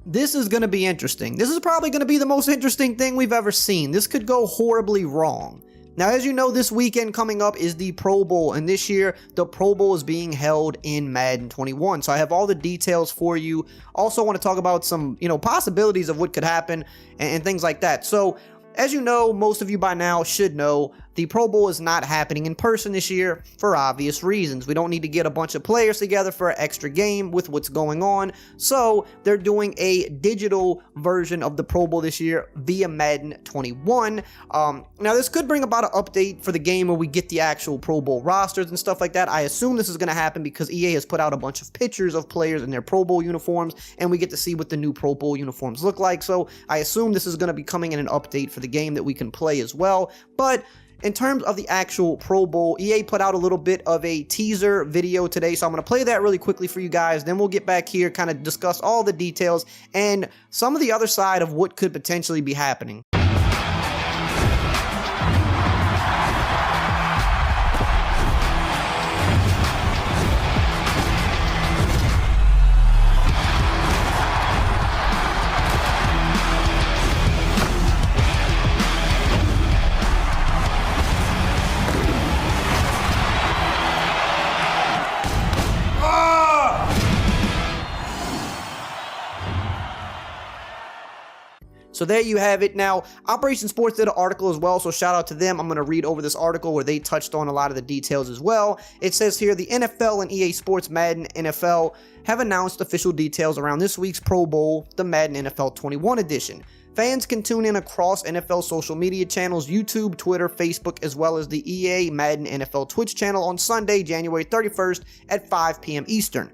This is going to be interesting. This is probably going to be the most interesting thing we've ever seen. This could go horribly wrong. Now, as you know, this weekend coming up is the Pro Bowl, and this year, the Pro Bowl is being held in Madden 21. So I have all the details for you. Also want to talk about some, possibilities of what could happen and things like that. So, as you know, most of you by now should know, the Pro Bowl is not happening in person this year for obvious reasons. We don't need to get a bunch of players together for an extra game with what's going on. So they're doing a digital version of the Pro Bowl this year via Madden 21. Now this could bring about an update for the game where we get the actual Pro Bowl rosters and stuff like that. I assume this is going to happen because EA has put out a bunch of pictures of players in their Pro Bowl uniforms, and we get to see what the new Pro Bowl uniforms look like. So I assume this is going to be coming in an update for the game that we can play as well. But in terms of the actual Pro Bowl, EA put out a little bit of a teaser video today, so I'm going to play that really quickly for you guys. Then we'll get back here, kind of discuss all the details and some of the other side of what could potentially be happening. So there you have it. Now, Operation Sports did an article as well, so shout out to them. I'm going to read over this article where they touched on a lot of the details as well. It says here, the NFL and EA Sports Madden NFL have announced official details around this week's Pro Bowl, the Madden NFL 21 edition. Fans can tune in across NFL social media channels, YouTube, Twitter, Facebook, as well as the EA Madden NFL Twitch channel on Sunday, January 31st at 5 p.m. Eastern.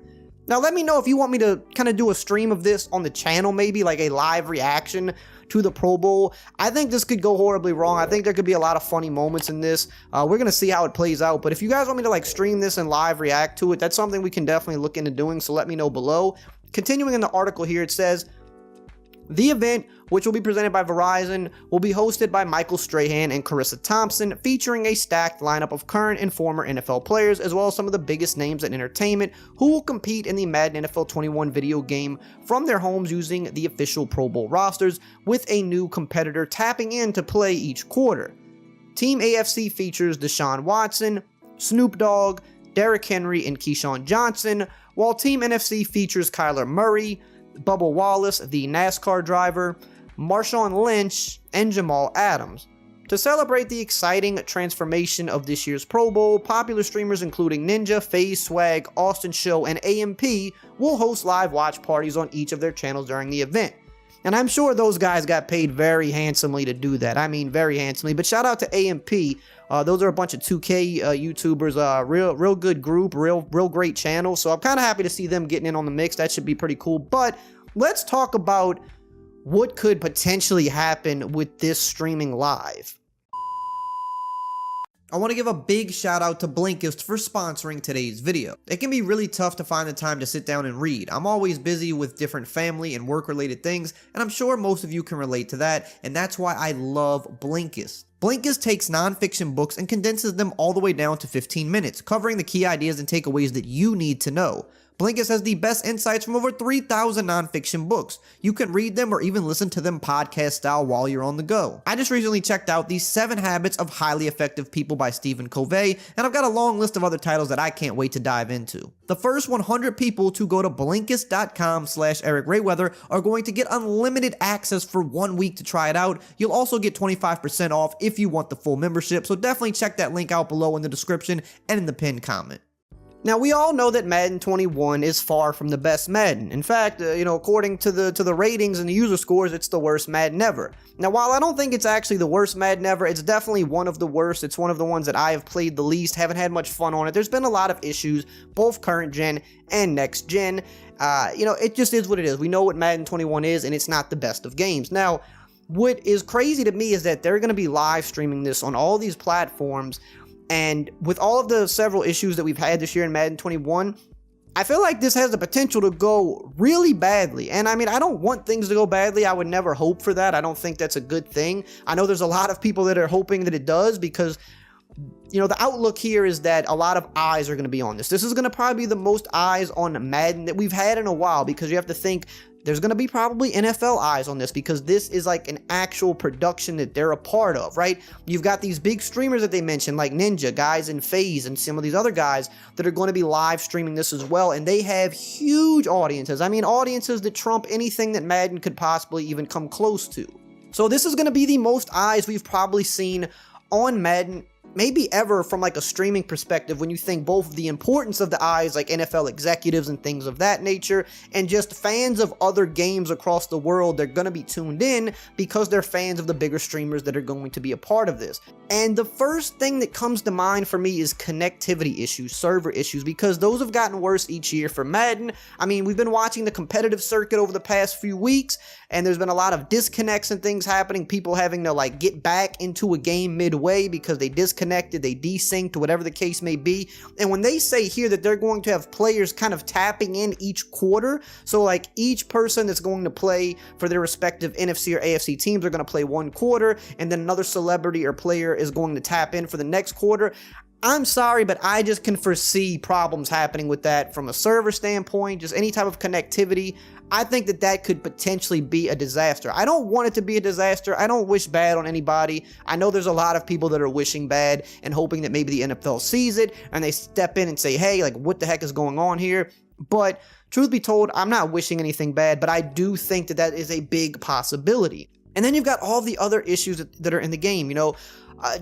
Now, let me know if you want me to kind of do a stream of this on the channel, maybe like a live reaction to the Pro Bowl. I think this could go horribly wrong. I think there could be a lot of funny moments in this. We're going to see how it plays out. But if you guys want me to like stream this and live react to it, that's something we can definitely look into doing. So let me know below. Continuing in the article here, it says, the event, which will be presented by Verizon, will be hosted by Michael Strahan and Carissa Thompson, featuring a stacked lineup of current and former NFL players, as well as some of the biggest names in entertainment who will compete in the Madden NFL 21 video game from their homes using the official Pro Bowl rosters, with a new competitor tapping in to play each quarter. Team AFC features Deshaun Watson, Snoop Dogg, Derrick Henry, and Keyshawn Johnson, while Team NFC features Kyler Murray, Bubba Wallace, the NASCAR driver, Marshawn Lynch, and Jamal Adams. To celebrate the exciting transformation of this year's Pro Bowl, popular streamers including Ninja, FaZe, Swag, Austin Show, and AMP will host live watch parties on each of their channels during the event. And I'm sure those guys got paid very handsomely to do that. I mean, very handsomely. But shout out to AMP. Those are a bunch of 2K YouTubers. Real good group. Real great channel. So I'm kind of happy to see them getting in on the mix. That should be pretty cool. But let's talk about what could potentially happen with this streaming live. I want to give a big shout out to Blinkist for sponsoring today's video. It can be really tough to find the time to sit down and read. I'm always busy with different family and work related things, and I'm sure most of you can relate to that, and that's why I love Blinkist. Blinkist takes nonfiction books and condenses them all the way down to 15 minutes, covering the key ideas and takeaways that you need to know. Blinkist has the best insights from over 3,000 nonfiction books. You can read them or even listen to them podcast style while you're on the go. I just recently checked out the 7 Habits of Highly Effective People by Stephen Covey, and I've got a long list of other titles that I can't wait to dive into. The first 100 people to go to Blinkist.com/EricRayweather are going to get unlimited access for 1 week to try it out. You'll also get 25% off if you want the full membership, so definitely check that link out below in the description and in the pinned comment. Now, we all know that Madden 21 is far from the best Madden. In fact, according to the ratings and the user scores, it's the worst Madden ever. Now, while I don't think it's actually the worst Madden ever, it's definitely one of the worst. It's one of the ones that I have played the least, haven't had much fun on it. There's been a lot of issues, both current gen and next gen. It just is what it is. We know what Madden 21 is, and it's not the best of games. Now, what is crazy to me is that they're going to be live streaming this on all these platforms. And with all of the several issues that we've had this year in Madden 21, I feel like this has the potential to go really badly. And I mean, I don't want things to go badly. I would never hope for that. I don't think that's a good thing. I know there's a lot of people that are hoping that it does because, the outlook here is that a lot of eyes are going to be on this. This is going to probably be the most eyes on Madden that we've had in a while because you have to think there's going to be probably NFL eyes on this because this is like an actual production that they're a part of, right? You've got these big streamers that they mentioned, like Ninja, guys in FaZe, and some of these other guys that are going to be live streaming this as well, and they have huge audiences. I mean, audiences that trump anything that Madden could possibly even come close to. So this is going to be the most eyes we've probably seen on Madden maybe ever from like a streaming perspective, when you think both of the importance of the eyes, like NFL executives and things of that nature, and just fans of other games across the world. They're going to be tuned in because they're fans of the bigger streamers that are going to be a part of this. And the first thing that comes to mind for me is connectivity issues, server issues, because those have gotten worse each year for Madden. I mean, we've been watching the competitive circuit over the past few weeks, and there's been a lot of disconnects and things happening, people having to like get back into a game midway because they disconnected, they desynced, whatever the case may be. And when they say here that they're going to have players kind of tapping in each quarter, so like each person that's going to play for their respective NFC or AFC teams are going to play one quarter, and then another celebrity or player is going to tap in for the next quarter. I'm sorry, but I just can foresee problems happening with that from a server standpoint, just any type of connectivity. I think that that could potentially be a disaster. I don't want it to be a disaster. I don't wish bad on anybody. I know there's a lot of people that are wishing bad and hoping that maybe the NFL sees it and they step in and say, hey, like, what the heck is going on here? But truth be told, I'm not wishing anything bad, but I do think that that is a big possibility. And then you've got all the other issues that are in the game, you know,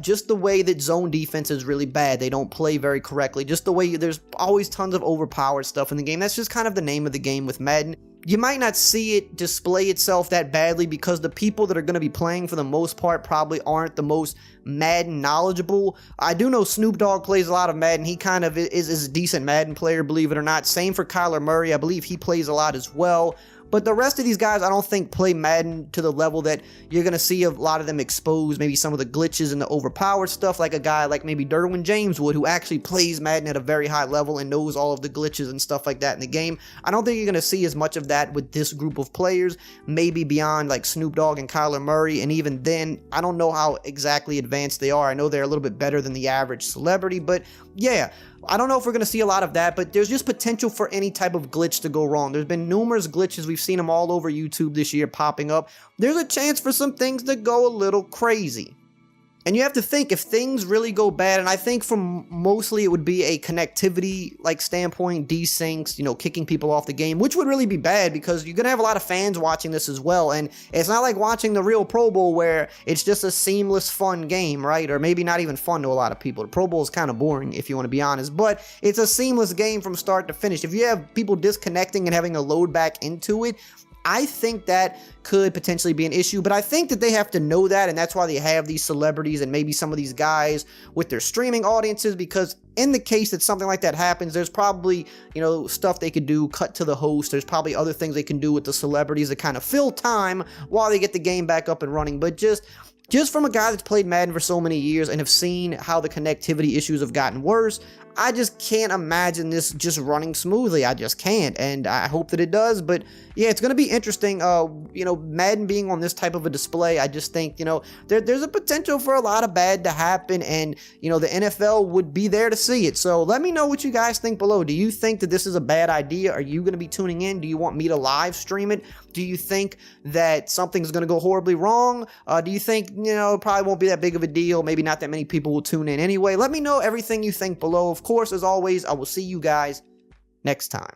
just the way that zone defense is really bad. They don't play very correctly. Just the way there's always tons of overpowered stuff in the game. That's just kind of the name of the game with Madden. You might not see it display itself that badly because the people that are going to be playing for the most part probably aren't the most Madden knowledgeable. I do know Snoop Dogg plays a lot of Madden. He kind of is a decent Madden player, believe it or not. Same for Kyler Murray. I believe he plays a lot as well. But the rest of these guys, I don't think play Madden to the level that you're going to see a lot of them expose maybe some of the glitches and the overpowered stuff, like a guy like maybe Derwin James would, who actually plays Madden at a very high level and knows all of the glitches and stuff like that in the game. I don't think you're going to see as much of that with this group of players, maybe beyond like Snoop Dogg and Kyler Murray, and even then, I don't know how exactly advanced they are. I know they're a little bit better than the average celebrity, but yeah, I don't know if we're going to see a lot of that, but there's just potential for any type of glitch to go wrong. There's been numerous glitches. We've seen them all over YouTube this year popping up. There's a chance for some things to go a little crazy. And you have to think, if things really go bad, and I think from mostly it would be a connectivity like standpoint, desyncs, you know, kicking people off the game, which would really be bad because you're going to have a lot of fans watching this as well. And it's not like watching the real Pro Bowl where it's just a seamless, fun game, right? Or maybe not even fun to a lot of people. The Pro Bowl is kind of boring if you want to be honest, but it's a seamless game from start to finish. If you have people disconnecting and having to load back into it, I think that could potentially be an issue, but I think that they have to know that, and that's why they have these celebrities and maybe some of these guys with their streaming audiences, because in the case that something like that happens, there's probably, you know, stuff they could do, cut to the host. There's probably other things they can do with the celebrities that kind of fill time while they get the game back up and running. But just from a guy that's played Madden for so many years and have seen how the connectivity issues have gotten worse, I just can't imagine this just running smoothly. I just can't, and I hope that it does. But yeah, it's going to be interesting. You know, Madden being on this type of a display, I just think, you know, there's a potential for a lot of bad to happen, and, you know, the NFL would be there to see it. So let me know what you guys think below. Do you think that this is a bad idea? Are you going to be tuning in? Do you want me to live stream it? Do you think that something's going to go horribly wrong? Do you think, you know, it probably won't be that big of a deal? Maybe not that many people will tune in anyway. Let me know everything you think below. Of course, as always, I will see you guys next time.